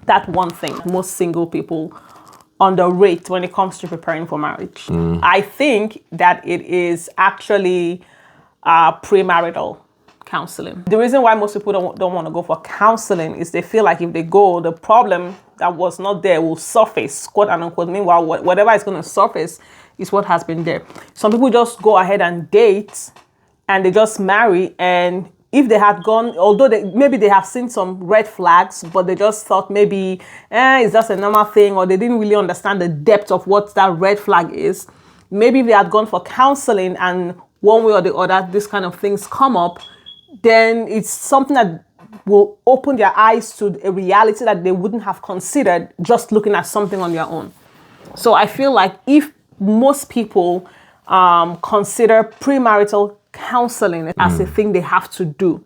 that one thing most single people underrate when it comes to preparing for marriage. I think that it is actually premarital counseling. The reason why most people don't want to go for counseling is they feel like if they go, the problem that was not there will surface, quote and unquote. Meanwhile, whatever is going to surface is what has been there. Some people just go ahead and date and they just marry, and if they had gone, although maybe they have seen some red flags, but they just thought maybe it's just a normal thing, or they didn't really understand the depth of what that red flag is. Maybe if they had gone for counseling and one way or the other, this kind of things come up, then it's something that will open their eyes to a reality that they wouldn't have considered just looking at something on their own. So I feel like if most people consider premarital counseling as a thing they have to do,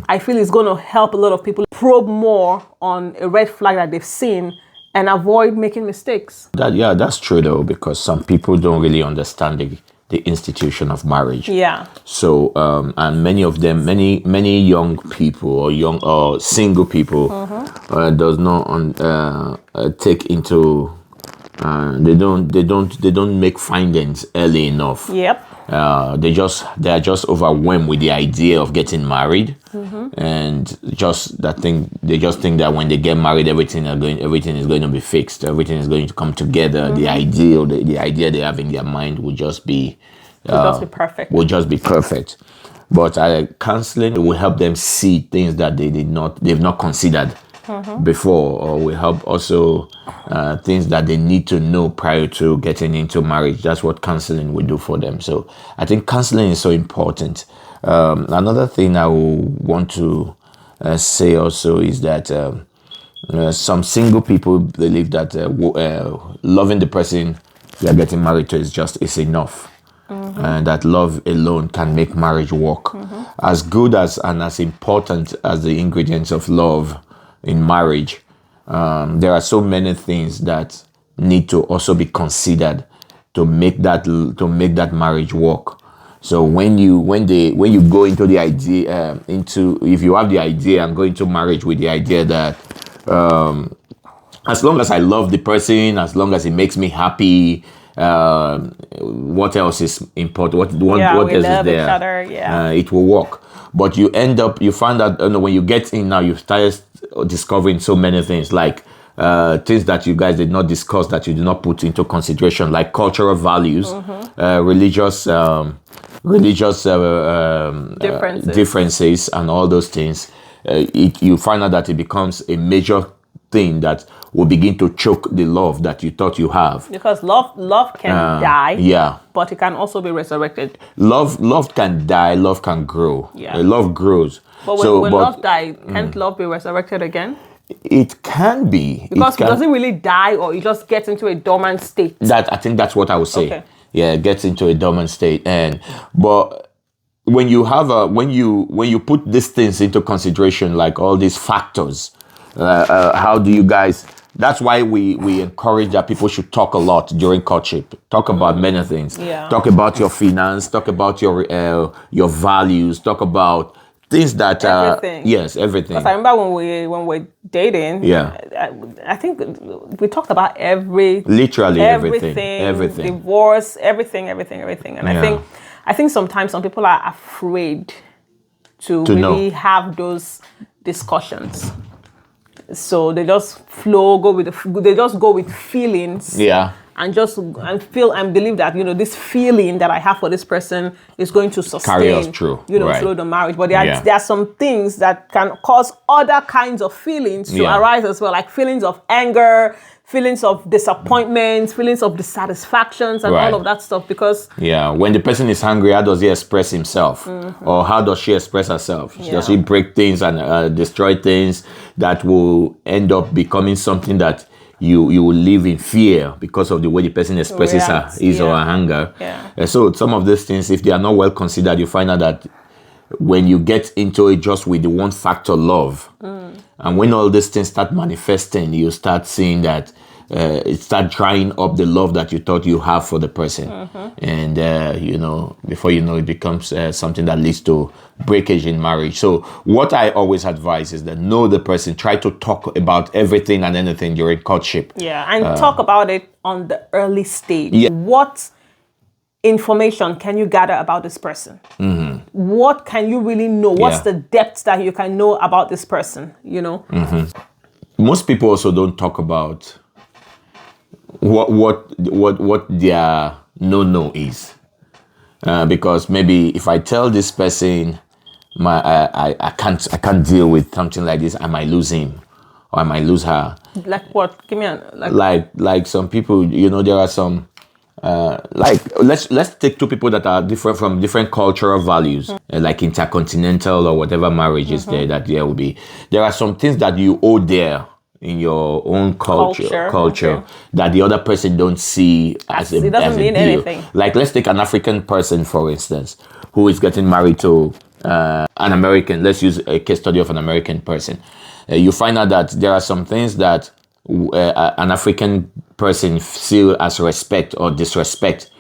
I feel it's going to help a lot of people probe more on a red flag that they've seen and avoid making mistakes. That's true though, because some people don't really understand the institution of marriage. Yeah. So and many of them, many young people or single people does not take into they don't make findings early enough. Yep. They are just overwhelmed with the idea of getting married, and they just think that when they get married, everything is going to be fixed, everything is going to come together. The idea they have in their mind will just be perfect. Will just be perfect. But counseling will help them see things that they've not considered before, or will help also things that they need to know prior to getting into marriage. That's what counseling will do for them. So I think counseling is so important. Another thing I want to say also is that some single people believe that loving the person they are getting married to is enough. And that love alone can make marriage work. As good as and as important as the ingredients of love in marriage, there are so many things that need to also be considered to make that marriage work. So when you go into the idea, if you have the idea and go into marriage with the idea that as long as I love the person, as long as it makes me happy, what else is important? What else is there? Each other, it will work. But you find out when you get in now, you start discovering so many things, like things that you guys did not discuss, that you did not put into consideration, like cultural values, religious differences, and all those things. You find out that it becomes a major thing that will begin to choke the love that you thought you have. Because love can die, but it can also be resurrected. Love can die, love can grow. Love grows. But when love dies, can't love be resurrected again? It can be. Because it doesn't really die, or it just gets into a dormant state. I think that's what I would say. Okay. Yeah, it gets into a dormant state. But when you put these things into consideration, like all these factors, how do you guys? That's why we encourage that people should talk a lot during courtship. Talk about many things. Yeah. Talk about your finance. Talk about your values. Talk about things that everything. Yes, everything. Because I remember when we're dating. Yeah. I think we talked about literally everything. Divorce, everything. And I think sometimes some people are afraid to really have those discussions. So they just they just go with feelings. Yeah. And believe that, this feeling that I have for this person is going to sustain, carry us through, through the marriage. But there are some things that can cause other kinds of feelings to arise as well, like feelings of anger, feelings of disappointment, feelings of dissatisfactions, and all of that stuff. Because when the person is hungry, how does he express himself, or how does she express herself? Does she break things and destroy things that will end up becoming something that you will live in fear because of the way the person expresses his or her anger? So some of these things, if they are not well considered, you find out that when you get into it just with the one factor, love, and when all these things start manifesting, you start seeing that it start drying up the love that you thought you have for the person. And, before you know, it becomes something that leads to breakage in marriage. So what I always advise is that know the person, try to talk about everything and anything during courtship. Yeah, and talk about it on the early stage. Yeah. What information can you gather about this person? What can you really know? What's the depth that you can know about this person, Most people also don't talk about what their no is, because maybe if I tell this person I can't deal with something like this, I might lose him or I might lose her. Like what? Give me like some people, there are some let's take two people that are different from different cultural values, like intercontinental or whatever marriage is there will be. There are some things that you owe there in your own culture that the other person don't see as it doesn't mean deal. anything. Like, let's take an African person, for instance, who is getting married to an American. Let's use a case study of an American person. You find out that there are some things that an African person see as respect or disrespect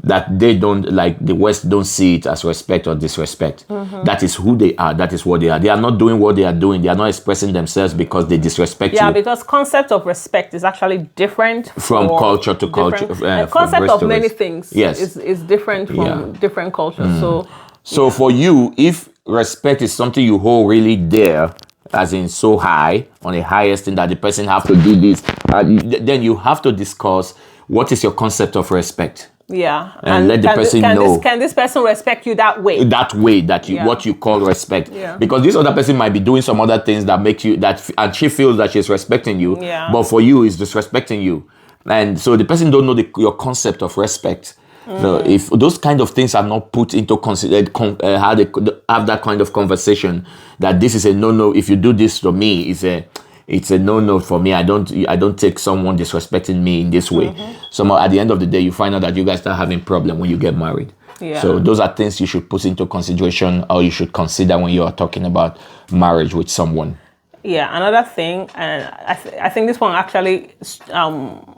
that they don't, like the West don't see it as respect or disrespect. That is who they are. That is what they are. They are not doing what they are doing. They are not expressing themselves because they disrespect you. Yeah, because concept of respect is actually different from culture to culture. Concept of many things is different from different cultures. So for you, if respect is something you hold really dear, as in so high, on the highest thing that the person have to do this, then you have to discuss what is your concept of respect. Yeah, and let the person know. Can this person respect you that way? That way, what you call respect. Yeah. Because this other person might be doing some other things that make you and she feels that she's respecting you. Yeah. But for you, it's disrespecting you, and so the person don't know your concept of respect. So if those kind of things are not put into considered, how they could have that kind of conversation, that this is a no. If you do this to me, it's a no for me. I don't take someone disrespecting me in this way. So at the end of the day, you find out that you guys start having problem when you get married. Yeah. So those are things you should put into consideration, or you should consider when you are talking about marriage with someone. Yeah, another thing, and I think this one actually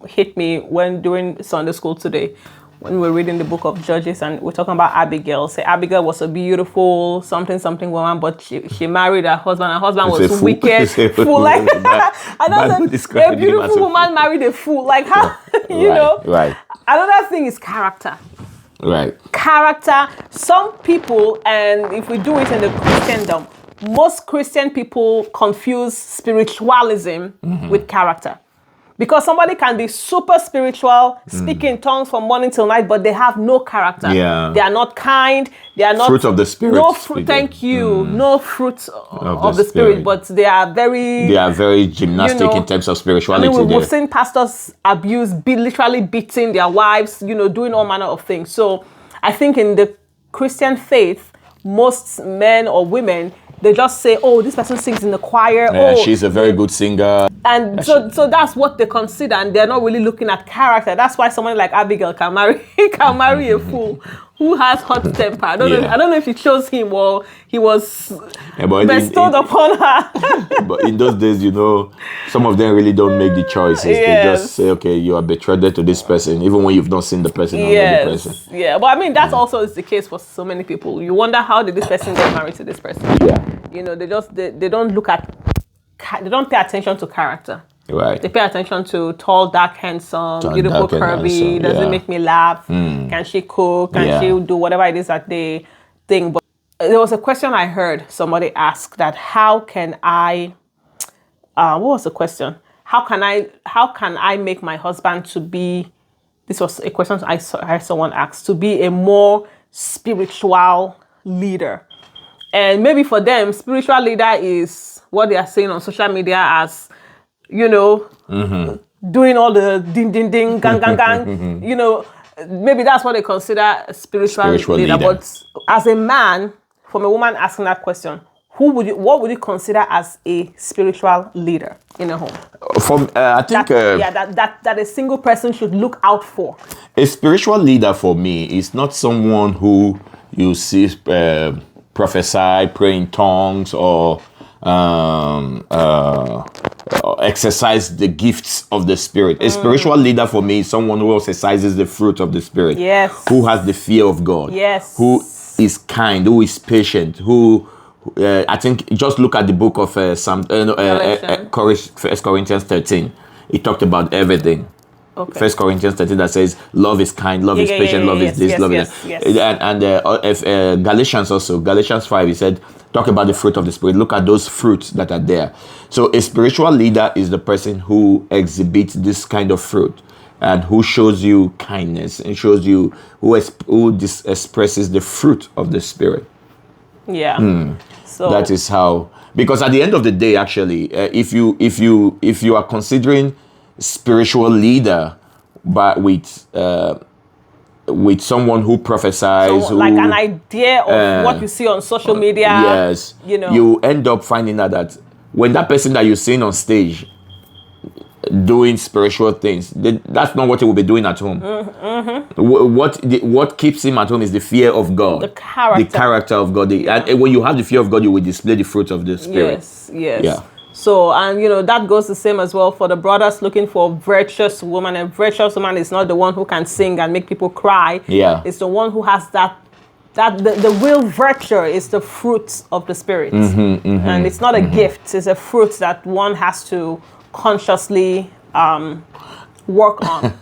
hit me when during Sunday school today, when we were reading the book of Judges, and we're talking about Abigail. Say Abigail was a beautiful something woman, but she married her husband. Her husband was wicked, fool. Like a beautiful woman married a fool. Like how Right. Another thing is character. Right. Character. Some people, and if we do it in the Christendom, most Christian people confuse spiritualism with character. Because somebody can be super spiritual, speak in tongues from morning till night, but they have no character. Yeah. They are not kind. They are not fruit of the spirit. No fruit. Thank you. No fruit of the spirit. But they are very gymnastic in terms of spirituality. I mean, we've seen pastors literally beating their wives. Doing all manner of things. So I think in the Christian faith, most men or women, they just say, "Oh, this person sings in the choir. She's a very good singer." And so that's what they consider, and they're not really looking at character. That's why someone like Abigail can marry a fool who has hot temper. I don't know if she chose him or he was bestowed upon her. But in those days, some of them really don't make the choices. Yes. They just say, "Okay, you are betrothed to this person," even when you've not seen the person or the person. Yeah, but I mean that also is the case for so many people. You wonder, how did this person get married to this person? Yeah. They don't look at. They don't pay attention to character. Right. They pay attention to tall, dark, handsome, beautiful, curvy. Does it make me laugh? Can she cook? Can she do whatever it is that they think? But there was a question I heard somebody ask, that how can I? What was the question? How can I make my husband to be? This was a question I heard someone ask, to be a more spiritual leader. And maybe for them, spiritual leader is what they are saying on social media as, doing all the ding, ding, ding, gang, gang, gang. Maybe that's what they consider a spiritual leader. But as a man, from a woman asking that question, what would you consider as a spiritual leader in a home? I think that a single person should look out for. A spiritual leader for me is not someone who you see prophesy, pray in tongues, or exercise the gifts of the Spirit. A spiritual leader for me is someone who exercises the fruit of the Spirit. Yes. Who has the fear of God. Yes. Who is kind, who is patient, who I think just look at the book of First Corinthians 13. It talked about everything. Okay. First Corinthians 13 that says love is kind, love is patient, love is this, love is that. And Galatians also, Galatians 5, he said, talk about the fruit of the Spirit. Look at those fruits that are there. So a spiritual leader is the person who exhibits this kind of fruit and who shows you kindness and shows you who expresses the fruit of the Spirit. Yeah. So that is how, because at the end of the day, actually, if you are considering spiritual leader, but with someone who prophesies, so, like an idea of what you see on social media. Yes, you end up finding out that when that person that you're seeing on stage doing spiritual things, that's not what he will be doing at home. What keeps him at home is the fear of God, the character of God. And when you have the fear of God, you will display the fruit of the Spirit. Yes. Yeah. So, and that goes the same as well for the brothers looking for a virtuous woman. A virtuous woman is not the one who can sing and make people cry. Yeah. It's the one who has the real virtue is the fruit of the Spirit. And it's not a gift, it's a fruit that one has to consciously work on.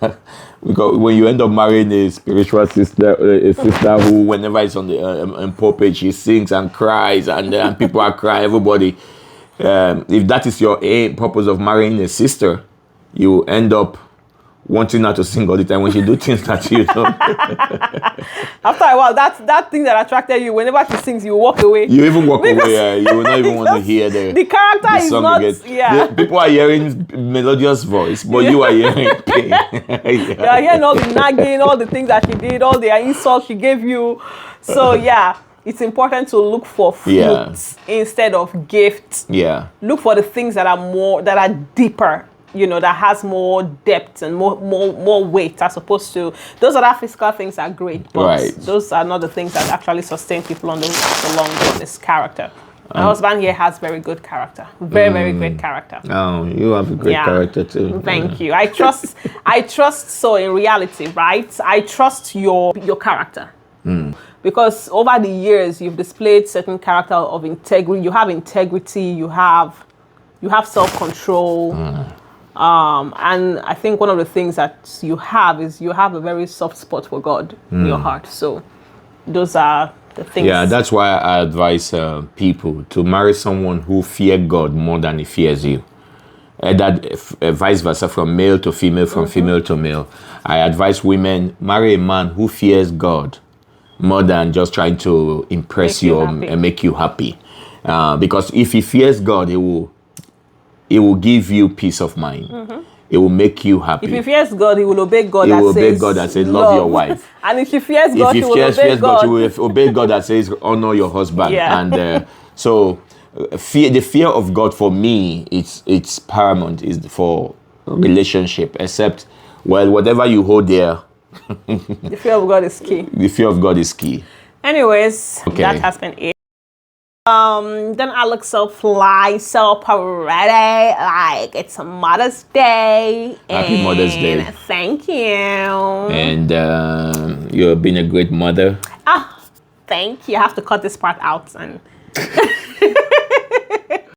Because when you end up marrying a spiritual sister, a sister who, whenever it's on the pulpit, she sings and cries, and people are crying, everybody. If that is your purpose of marrying a sister, you end up wanting her to sing all the time when she do things that you know. After a while, that thing that attracted you, whenever she sings, you walk away. You even walk away. You will not even want to hear the character is not. Yeah. People are hearing melodious voice, but you are hearing pain. You are hearing all the nagging, all the things that she did, all the insults she gave you. So it's important to look for fruits instead of gifts. Yeah. Look for the things that are deeper. That has more depth and more weight, as opposed to those other physical things are great, but those are not the things that actually sustain people on the long run. It's character. My husband here has very good character, very great character. Oh, you have a great character too. Thank you. I trust. So in reality, right? I trust your character. Because over the years you've displayed certain character of integrity. You have integrity. You have self-control. And I think one of the things that you have is you have a very soft spot for God in your heart. So those are the things. Yeah, that's why I advise people to marry someone who fears God more than he fears you. Vice versa, from male to female, from female to male. I advise women, marry a man who fears God more than just trying to impress you and make you happy. Because if he fears God, it will give you peace of mind. It will make you happy. If he fears God, he will obey God. He will obey God that says love your wife. And if he fears God, he will obey God. He will obey God that says honor your husband. Yeah. And so the fear of God for me, it's paramount is for relationship. Except, whatever you hold there. The fear of God is key. The fear of God is key. Anyways, that has been it. Then I look so fly, so pretty, like it's Mother's Day. Happy Mother's Day. Thank you. And you've been a great mother. Thank you. I have to cut this part out and